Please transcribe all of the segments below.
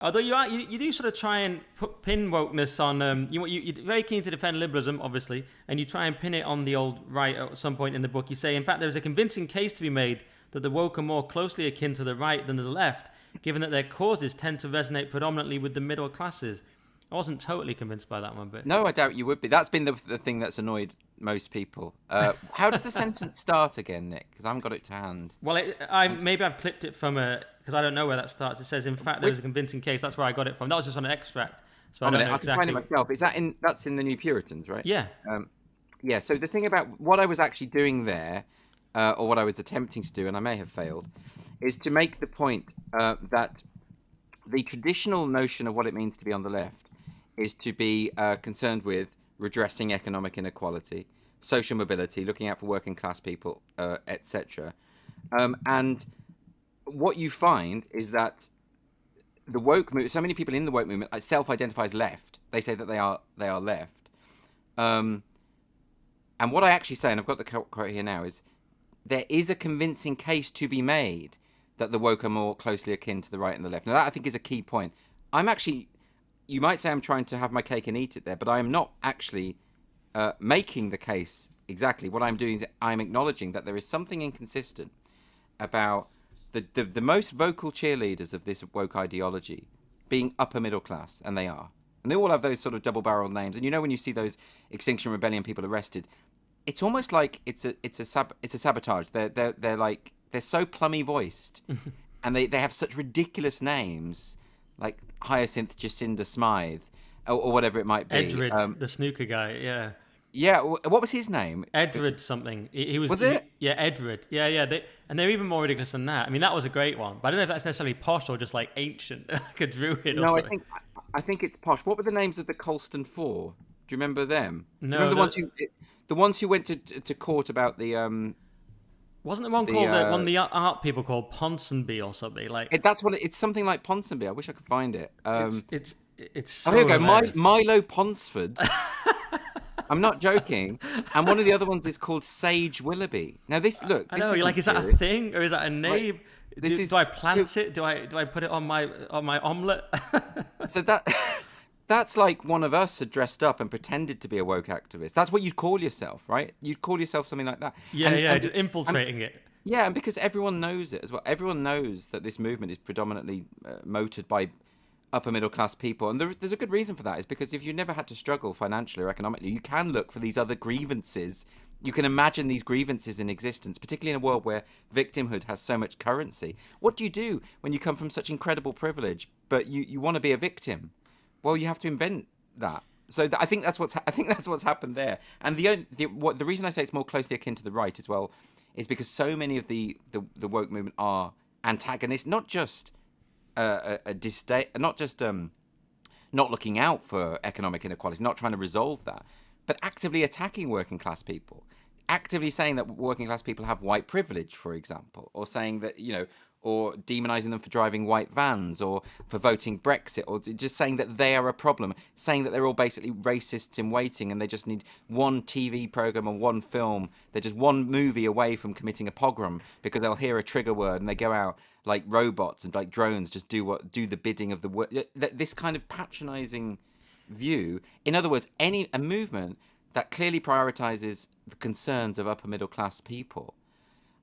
Although you do sort of try and pin wokeness on you're very keen to defend liberalism, obviously, and you try and pin it on the old right at some point in the book. You say, in fact, there is a convincing case to be made that the woke are more closely akin to the right than to the left, given that their causes tend to resonate predominantly with the middle classes. I wasn't totally convinced by that one, but No, I doubt you would be. That's been the thing that's annoyed most people. How does the sentence start again, Nick? Because I haven't got it to hand. well, maybe I've clipped it from because I don't know where that starts. It says, in fact, there was a convincing case. That's where I got it from. That was just on an extract, so I don't know I can find exactly. it myself. Is that that's in the New Puritans, right? Yeah. Yeah. So the thing about what I was actually doing there, or what I was attempting to do, and I may have failed, is to make the point that the traditional notion of what it means to be on the left is to be concerned with redressing economic inequality, social mobility, looking out for working class people, etc. And what you find is that the woke movement, so many people in the woke movement self-identify as left. They say that they are left. And what I actually say, and I've got the quote here now, is there is a convincing case to be made that the woke are more closely akin to the right and the left. Now that I think is a key point. You might say I'm trying to have my cake and eat it there, but I am not actually making the case exactly. What I'm doing is I'm acknowledging that there is something inconsistent about the most vocal cheerleaders of this woke ideology being upper middle class, and they are. And they all have those sort of double-barreled names. And when you see those Extinction Rebellion people arrested, it's almost like it's a sabotage. They're so plummy voiced, and they have such ridiculous names, like Hyacinth Jacinda Smythe, or whatever it might be. Edred, the snooker guy, yeah. Yeah, what was his name? Edred something. He was. Was it? Yeah, Edred. Yeah. And they're even more ridiculous than that. I mean, that was a great one, but I don't know if that's necessarily posh or just like ancient, like a druid or something. I think it's posh. What were the names of the Colston Four? Do you remember them? No. Do you remember the ones who went to court about the Wasn't there one called one of the art people called Ponsonby or something like? It's something like Ponsonby. I wish I could find it. It's so here we go. hilarious. Milo Ponsford. I'm not joking. And one of the other ones is called Sage Willoughby. Now this I know. You're like, is that a thing or is that a name? Like, do I plant it? Do I put it on my omelette? So that's like one of us had dressed up and pretended to be a woke activist. That's what you'd call yourself, right? You'd call yourself something like that. Infiltrating it. Yeah, and because everyone knows it as well. Everyone knows that this movement is predominantly motored by upper middle class people, and there's a good reason for that. Is because if you never had to struggle financially or economically, you can look for these other grievances. You can imagine these grievances in existence, particularly in a world where victimhood has so much currency. What do you do when you come from such incredible privilege, but you want to be a victim? Well, you have to invent that. So I think that's what's happened there. And the reason I say it's more closely akin to the right as well is because so many of the woke movement are antagonists, not just a disdain, not just not looking out for economic inequality, not trying to resolve that, but actively attacking working class people, actively saying that working class people have white privilege, for example, or saying that or demonizing them for driving white vans or for voting Brexit, or just saying that they are a problem, saying that they're all basically racists in waiting and they just need one TV program and one film. They're just one movie away from committing a pogrom because they'll hear a trigger word and they go out like robots and like drones, just do the bidding of the word. This kind of patronizing view. In other words, a movement that clearly prioritizes the concerns of upper middle class people.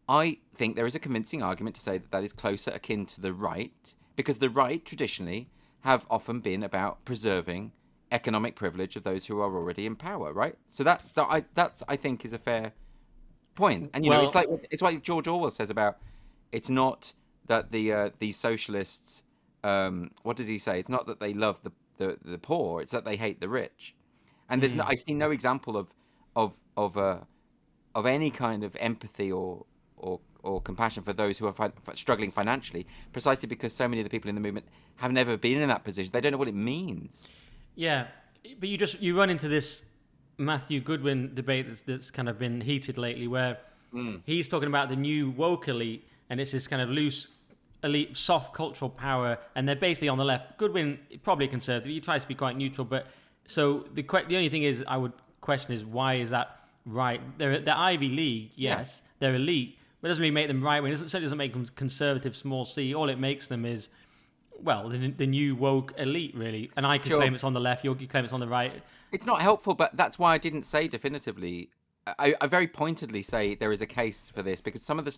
I think there is a convincing argument to say that is closer akin to the right, because the right traditionally have often been about preserving economic privilege of those who are already in power, right? So I think is a fair point. And it's like George Orwell says about, it's not that these socialists, what does he say? It's not that they love the poor; it's that they hate the rich. And I see no example of any kind of empathy or compassion for those who are struggling financially, precisely because so many of the people in the movement have never been in that position. They don't know what it means. Yeah, but you run into this Matthew Goodwin debate that's kind of been heated lately, where he's talking about the new woke elite, and it's this kind of loose elite, soft cultural power, and they're basically on the left. Goodwin, probably conservative. He tries to be quite neutral, but so the only thing is I would question is, why is that right? They're Ivy League, yes, they're elite, but it doesn't really make them right wing. It certainly doesn't make them conservative, small c. All it makes them is well, the new woke elite, really. And I could Sure. claim it's on the left, you could claim it's on the right. It's not helpful, but that's why I didn't say definitively. I very pointedly say there is a case for this because some of the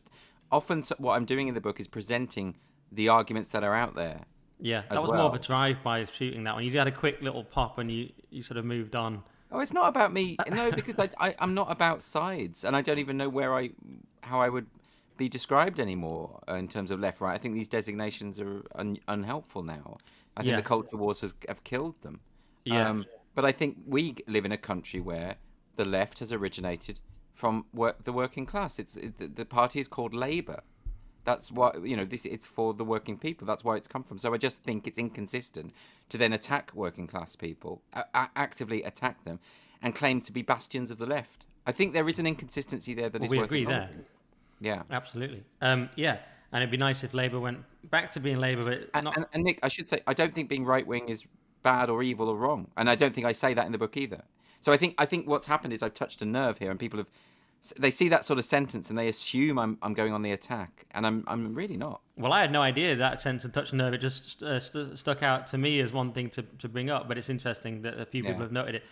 often what I'm doing in the book is presenting the arguments that are out there. Yeah, that was more of a drive-by shooting, that one. You had a quick little pop and you sort of moved on. Oh, it's not about me. No, because I'm not about sides, and I don't even know how I would be described anymore in terms of left right. I think these designations are unhelpful now. I think the culture wars have killed them. Yeah. But I think we live in a country where the left has originated from the working class. The party is called Labour. That's why it's for the working people. That's why it's come from. So I just think it's inconsistent to then attack working class people, actively attack them, and claim to be bastions of the left. I think there is an inconsistency there that is worth acknowledging. We agree there. Yeah, absolutely. Yeah, and it'd be nice if Labour went back to being Labour, but not. And Nick, I should say, I don't think being right wing is bad or evil or wrong, and I don't think I say that in the book either. So I think what's happened is I've touched a nerve here, and people they see that sort of sentence and they assume I'm going on the attack, and I'm really not. Well, I had no idea that sentence and touched a nerve. It just stuck out to me as one thing to bring up, but it's interesting that a few people have noted it.